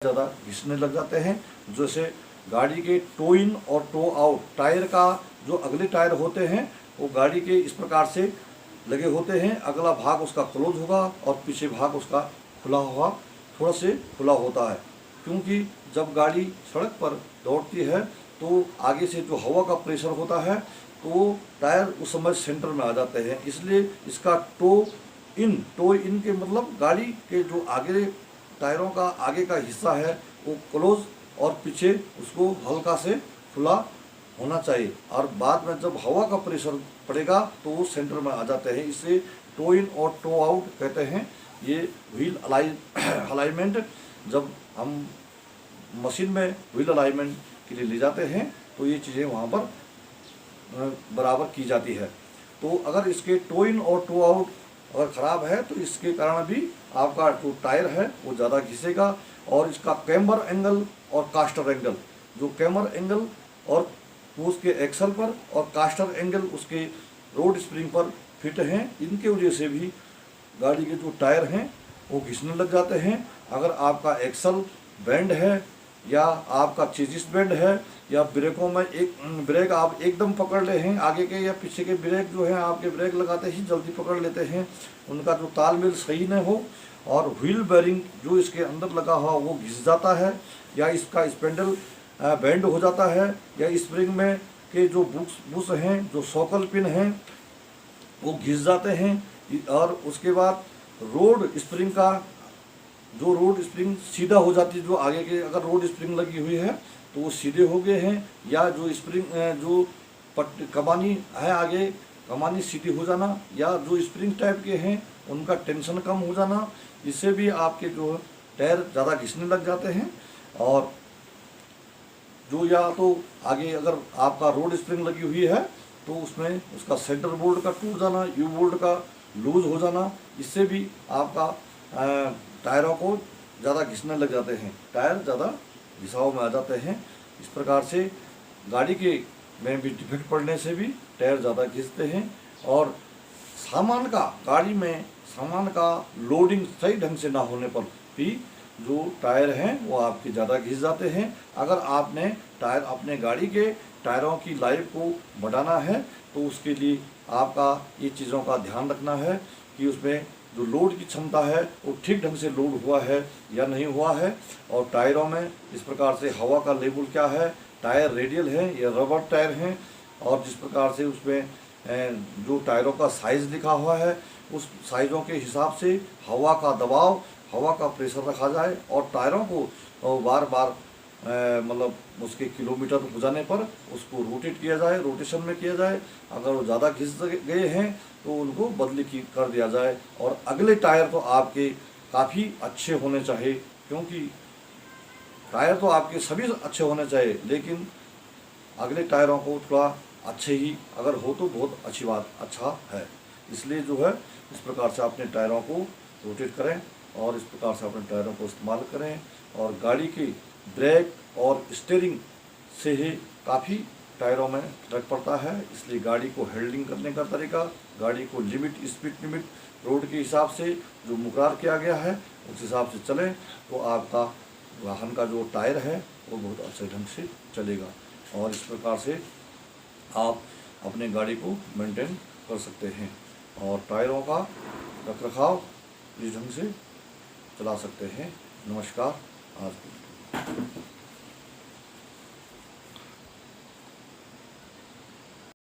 ज़्यादा घिसने लग जाते हैं। जैसे गाड़ी के टो इन और टो आउट टायर का जो अगले टायर होते हैं वो गाड़ी के इस प्रकार से लगे होते हैं। अगला भाग उसका क्लोज होगा और पीछे भाग उसका खुला हुआ थोड़ा से खुला होता है, क्योंकि जब गाड़ी सड़क पर दौड़ती है तो आगे से जो हवा का प्रेशर होता है तो टायर उस समय सेंटर में आ जाते हैं। इसलिए इसका टो इन के मतलब गाड़ी के जो आगे टायरों का आगे का हिस्सा है वो क्लोज और पीछे उसको हल्का से खुला होना चाहिए, और बाद में जब हवा का प्रेशर पड़ेगा तो वो सेंटर में आ जाते हैं। इसे टो इन और टो आउट कहते हैं। ये व्हील अलाइनमेंट जब हम मशीन में व्हील अलाइनमेंट के लिए ले जाते हैं तो ये चीज़ें वहाँ पर बराबर की जाती है। तो अगर इसके टो इन और टो आउट अगर ख़राब है तो इसके कारण भी आपका जो टायर है वो ज़्यादा घिसेगा, और इसका कैम्बर एंगल और कास्टर एंगल, जो कैम्बर एंगल और वो उसके एक्सल पर और कास्टर एंगल उसके रोड स्प्रिंग पर फिट हैं, इनके वजह से भी गाड़ी के जो टायर हैं वो घिसने लग जाते हैं। अगर आपका एक्सल बैंड है या आपका चेजिस बैंड है या ब्रेकों में एक ब्रेक आप एकदम पकड़ ले हैं, आगे के या पीछे के ब्रेक जो है आपके ब्रेक लगाते ही जल्दी पकड़ लेते हैं, उनका जो तालमेल सही न हो और व्हील बेरिंग जो इसके अंदर लगा हुआ वो घिस जाता है, या इसका स्पेंडल बैंड हो जाता है, या स्प्रिंग में के जो बुश हैं जो सोकल पिन हैं वो घिस जाते हैं। और उसके बाद रोड स्प्रिंग का जो रोड स्प्रिंग सीधा हो जाती है, जो आगे के अगर रोड स्प्रिंग लगी हुई है तो वो सीधे हो गए हैं, या जो स्प्रिंग जो कमानी है आगे कमानी सीधी हो जाना, या जो स्प्रिंग टाइप के हैं उनका टेंशन कम हो जाना, इससे भी आपके जो टायर ज़्यादा घिसने लग जाते हैं। और जो या तो आगे अगर आपका रोड स्प्रिंग लगी हुई है तो उसमें उसका सेंटर बोल्ट का टूट जाना, यू बोल्ट का लूज हो जाना, इससे भी आपका टायरों को ज़्यादा घिसने लग जाते हैं, टायर ज़्यादा घिसाव में आ जाते हैं। इस प्रकार से गाड़ी के में भी डिफेक्ट पड़ने से भी टायर ज़्यादा घिसते हैं। और गाड़ी में सामान का लोडिंग सही ढंग से ना होने पर भी जो टायर हैं वो आपके ज़्यादा घिस जाते हैं। अगर आपने टायर अपने गाड़ी के टायरों की लाइफ को बढ़ाना है तो उसके लिए आपका ये चीज़ों का ध्यान रखना है कि उसमें जो लोड की क्षमता है वो ठीक ढंग से लोड हुआ है या नहीं हुआ है, और टायरों में इस प्रकार से हवा का लेवल क्या है, टायर रेडियल है या रबर टायर हैं, और जिस प्रकार से उसमें जो टायरों का साइज़ लिखा हुआ है उस साइज़ों के हिसाब से हवा का दबाव, हवा का प्रेशर रखा जाए, और टायरों को बार बार मतलब उसके किलोमीटर हो जाने पर उसको रोटेट किया जाए, रोटेशन में किया जाए। अगर वो ज़्यादा घिस गए हैं तो उनको बदली कर दिया जाए। और अगले टायर तो आपके काफ़ी अच्छे होने चाहिए, क्योंकि टायर तो आपके सभी अच्छे होने चाहिए, लेकिन अगले टायरों को थोड़ा अच्छे ही अगर हो तो बहुत अच्छी बात अच्छा है। इसलिए जो है इस प्रकार से अपने टायरों को रोटेट करें और इस प्रकार से अपने टायरों को इस्तेमाल करें। और गाड़ी की ब्रेक और स्टीयरिंग से ही काफ़ी टायरों में फर्क पड़ता है, इसलिए गाड़ी को हैंडलिंग करने का तरीका, गाड़ी को लिमिट स्पीड लिमिट रोड के हिसाब से जो मुकर्रर किया गया है उस हिसाब से चलें तो आपका वाहन का जो टायर है वो बहुत अच्छे ढंग से चलेगा। और इस प्रकार से आप अपने गाड़ी को मेंटेन कर सकते हैं और टायरों का रखरखाव इस ढंग से चला सकते हैं। नमस्कार। आज